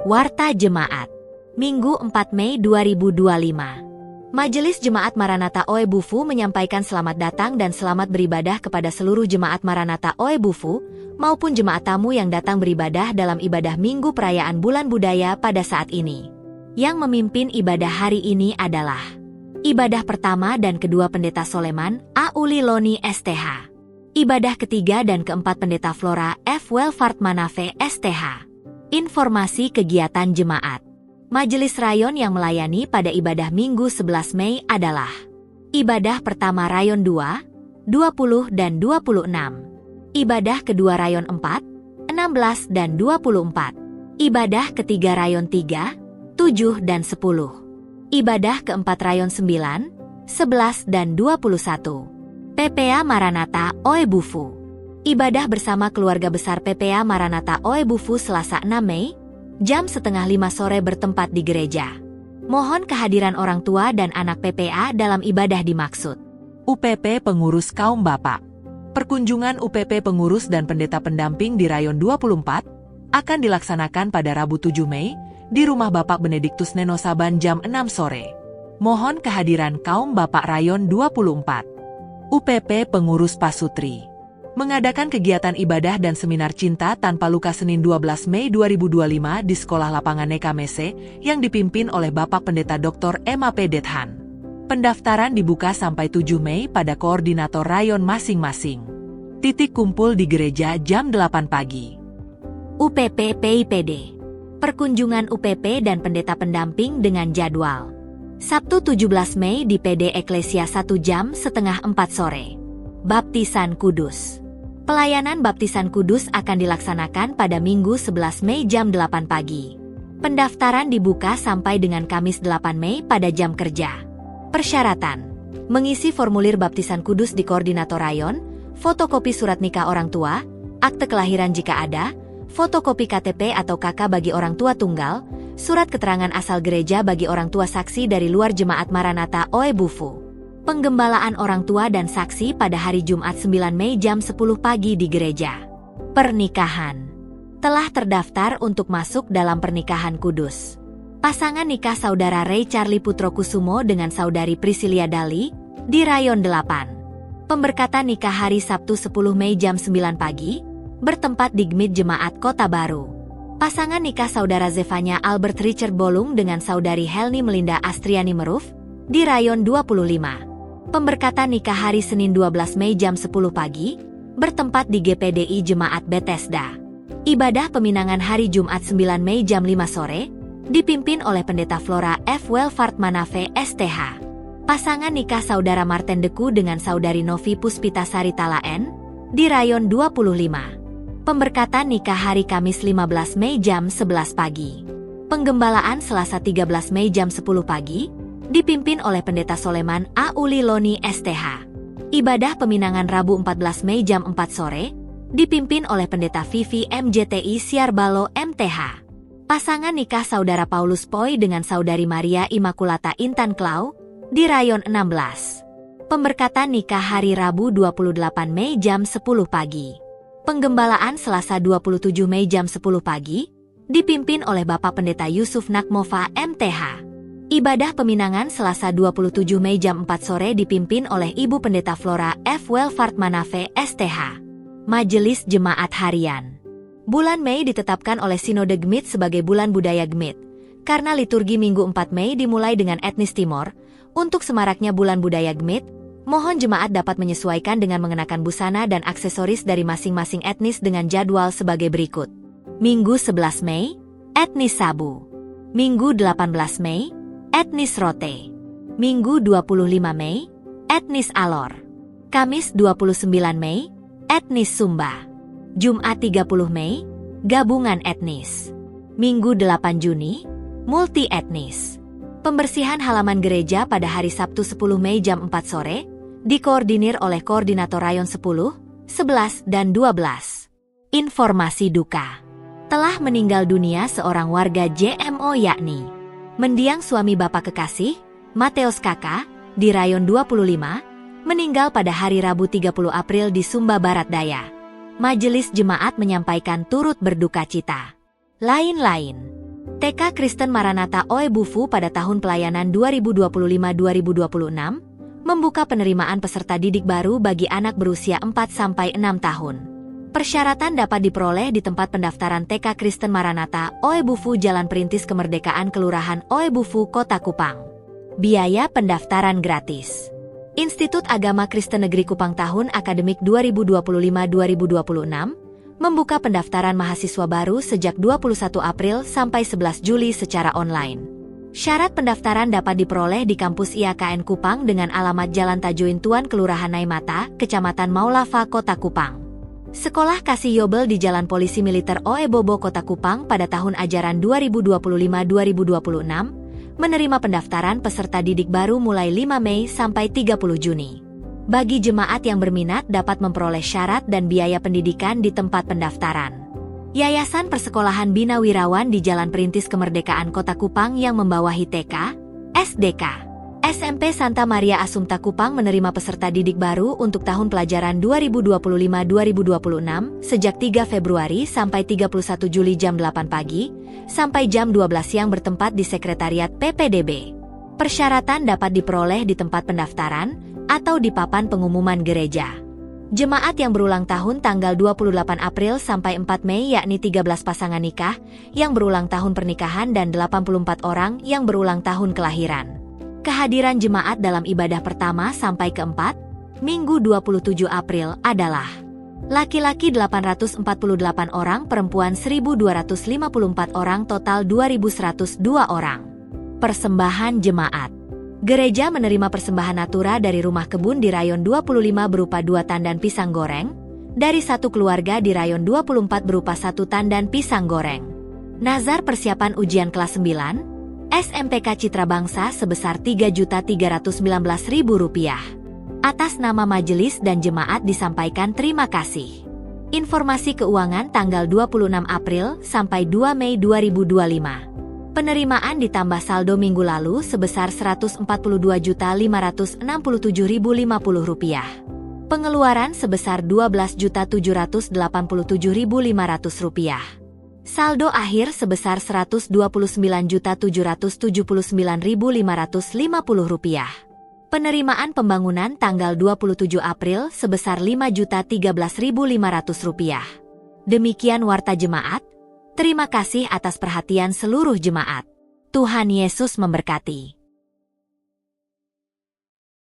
Warta Jemaat Minggu 4 Mei 2025. Majelis Jemaat Maranatha Oebufu menyampaikan selamat datang dan selamat beribadah kepada seluruh Jemaat Maranatha Oebufu maupun jemaat tamu yang datang beribadah dalam ibadah Minggu Perayaan Bulan Budaya pada saat ini. Yang memimpin ibadah hari ini adalah ibadah pertama dan kedua Pendeta Soleman A. Uli Loni STH. Ibadah ketiga dan keempat Pendeta Flora F. Welfart Manafe STH. Informasi kegiatan jemaat. Majelis Rayon yang melayani pada ibadah Minggu 11 Mei adalah ibadah pertama Rayon 2, 20 dan 26. Ibadah kedua Rayon 4, 16 dan 24. Ibadah ketiga Rayon 3, 7 dan 10. Ibadah keempat Rayon 9, 11 dan 21. PPA Maranatha Oebufu. Ibadah bersama keluarga besar PPA Maranatha Oebufu Selasa 6 Mei, jam setengah 5 sore bertempat di gereja. Mohon kehadiran orang tua dan anak PPA dalam ibadah dimaksud. UPP Pengurus Kaum Bapak. Perkunjungan UPP Pengurus dan Pendeta Pendamping di Rayon 24 akan dilaksanakan pada Rabu 7 Mei di rumah Bapak Benediktus Neno Saban jam 6 sore. Mohon kehadiran kaum Bapak Rayon 24. UPP Pengurus Pasutri mengadakan kegiatan ibadah dan seminar cinta tanpa luka Senin 12 Mei 2025 di Sekolah Lapangan Neka Mese yang dipimpin oleh Bapak Pendeta Dr. Emma P. Dethan. Pendaftaran dibuka sampai 7 Mei pada koordinator rayon masing-masing. Titik kumpul di gereja jam 8 pagi. UPP PIPD. Perkunjungan UPP dan pendeta pendamping dengan jadwal. Sabtu 17 Mei di PD Eklesia 1 jam setengah 4 sore. Baptisan Kudus. Pelayanan Baptisan Kudus akan dilaksanakan pada Minggu 11 Mei jam 8 pagi. Pendaftaran dibuka sampai dengan Kamis 8 Mei pada jam kerja. Persyaratan: mengisi formulir Baptisan Kudus di koordinator rayon, fotokopi surat nikah orang tua, akte kelahiran jika ada, fotokopi KTP atau KK bagi orang tua tunggal, surat keterangan asal gereja bagi orang tua saksi dari luar Jemaat Maranatha Oebufu. Penggembalaan orang tua dan saksi pada hari Jumat 9 Mei jam 10 pagi di gereja. Pernikahan. Telah terdaftar untuk masuk dalam pernikahan kudus. Pasangan nikah Saudara Ray Charlie Putrokusumo dengan Saudari Priscilia Dali di Rayon 8. Pemberkatan nikah hari Sabtu 10 Mei jam 9 pagi, bertempat di Gmid Jemaat Kota Baru. Pasangan nikah Saudara Zevanya Albert Richard Bolung dengan Saudari Helni Melinda Astriani Meruf di Rayon 25. Pemberkatan nikah hari Senin 12 Mei jam 10 pagi, bertempat di GPDI Jemaat Bethesda. Ibadah peminangan hari Jumat 9 Mei jam 5 sore, dipimpin oleh Pendeta Flora F. Welfart Manafe STH. Pasangan nikah Saudara Marten Deku dengan Saudari Novi Puspitasari Talaen, di Rayon 25. Pemberkatan nikah hari Kamis 15 Mei jam 11 pagi. Penggembalaan Selasa 13 Mei jam 10 pagi, dipimpin oleh Pendeta Soleman A. Uli Loni STH. Ibadah peminangan Rabu 14 Mei jam 4 sore, dipimpin oleh Pendeta Vivi MJTI Siarbalo MTH. Pasangan nikah Saudara Paulus Poi dengan Saudari Maria Immaculata Intan Klau, di Rayon 16. Pemberkatan nikah hari Rabu 28 Mei jam 10 pagi. Penggembalaan Selasa 27 Mei jam 10 pagi, dipimpin oleh Bapak Pendeta Yusuf Nakmova MTH. Ibadah peminangan Selasa 27 Mei jam 4 sore dipimpin oleh Ibu Pendeta Flora F. Welfart Manafe STH. Majelis Jemaat Harian. Bulan Mei ditetapkan oleh Sinode Gmid sebagai Bulan Budaya Gmid. Karena liturgi Minggu 4 Mei dimulai dengan etnis Timor, untuk semaraknya Bulan Budaya Gmid, mohon jemaat dapat menyesuaikan dengan mengenakan busana dan aksesoris dari masing-masing etnis dengan jadwal sebagai berikut. Minggu 11 Mei, etnis Sabu. Minggu 18 Mei, etnis Rote. Minggu 25 Mei, etnis Alor. Kamis 29 Mei, etnis Sumba. Jumat 30 Mei, gabungan etnis. Minggu 8 Juni, multi etnis. Pembersihan halaman gereja pada hari Sabtu 10 Mei jam 4 sore, dikoordinir oleh Koordinator Rayon 10, 11 dan 12. Informasi duka. Telah meninggal dunia seorang warga JMO yakni mendiang suami Bapak Kekasih, Mateus Kakak, di Rayon 25, meninggal pada hari Rabu 30 April di Sumba Barat Daya. Majelis Jemaat menyampaikan turut berduka cita. Lain-lain. TK Kristen Maranatha Oe Bufu pada tahun pelayanan 2025-2026 membuka penerimaan peserta didik baru bagi anak berusia 4-6 tahun. Persyaratan dapat diperoleh di tempat pendaftaran TK Kristen Maranatha Oe Bufu Jalan Perintis Kemerdekaan Kelurahan Oe Bufu, Kota Kupang. Biaya pendaftaran gratis. Institut Agama Kristen Negeri Kupang tahun akademik 2025-2026 membuka pendaftaran mahasiswa baru sejak 21 April sampai 11 Juli secara online. Syarat pendaftaran dapat diperoleh di kampus IAKN Kupang dengan alamat Jalan Tajuin Tuan Kelurahan Naimata, Kecamatan Maulafa, Kota Kupang. Sekolah Kasih Yobel di Jalan Polisi Militer Oe Bobo, Kota Kupang pada tahun ajaran 2025-2026 menerima pendaftaran peserta didik baru mulai 5 Mei sampai 30 Juni. Bagi jemaat yang berminat dapat memperoleh syarat dan biaya pendidikan di tempat pendaftaran. Yayasan Persekolahan Bina Wirawan di Jalan Perintis Kemerdekaan Kota Kupang yang membawahi TK, SDK, SMP Santa Maria Assumpta Kupang menerima peserta didik baru untuk tahun pelajaran 2025-2026 sejak 3 Februari sampai 31 Juli jam 8 pagi sampai jam 12 siang bertempat di Sekretariat PPDB. Persyaratan dapat diperoleh di tempat pendaftaran atau di papan pengumuman gereja. Jemaat yang berulang tahun tanggal 28 April sampai 4 Mei yakni 13 pasangan nikah yang berulang tahun pernikahan dan 84 orang yang berulang tahun kelahiran. Kehadiran jemaat dalam ibadah pertama sampai keempat, Minggu 27 April adalah laki-laki 848 orang, perempuan 1.254 orang, total 2.102 orang. Persembahan jemaat. Gereja menerima persembahan natura dari rumah kebun di Rayon 25 berupa 2 tandan pisang goreng, dari satu keluarga di Rayon 24 berupa 1 tandan pisang goreng. Nazar persiapan ujian kelas 9, SMPK Citra Bangsa sebesar Rp3.319.000. Atas nama majelis dan jemaat disampaikan terima kasih. Informasi keuangan tanggal 26 April sampai 2 Mei 2025. Penerimaan ditambah saldo minggu lalu sebesar Rp142.567.050. Pengeluaran sebesar Rp12.787.500. Saldo akhir sebesar Rp129.779.550. Penerimaan pembangunan tanggal 27 April sebesar Rp5.013.500. Demikian warta jemaat. Terima kasih atas perhatian seluruh jemaat. Tuhan Yesus memberkati.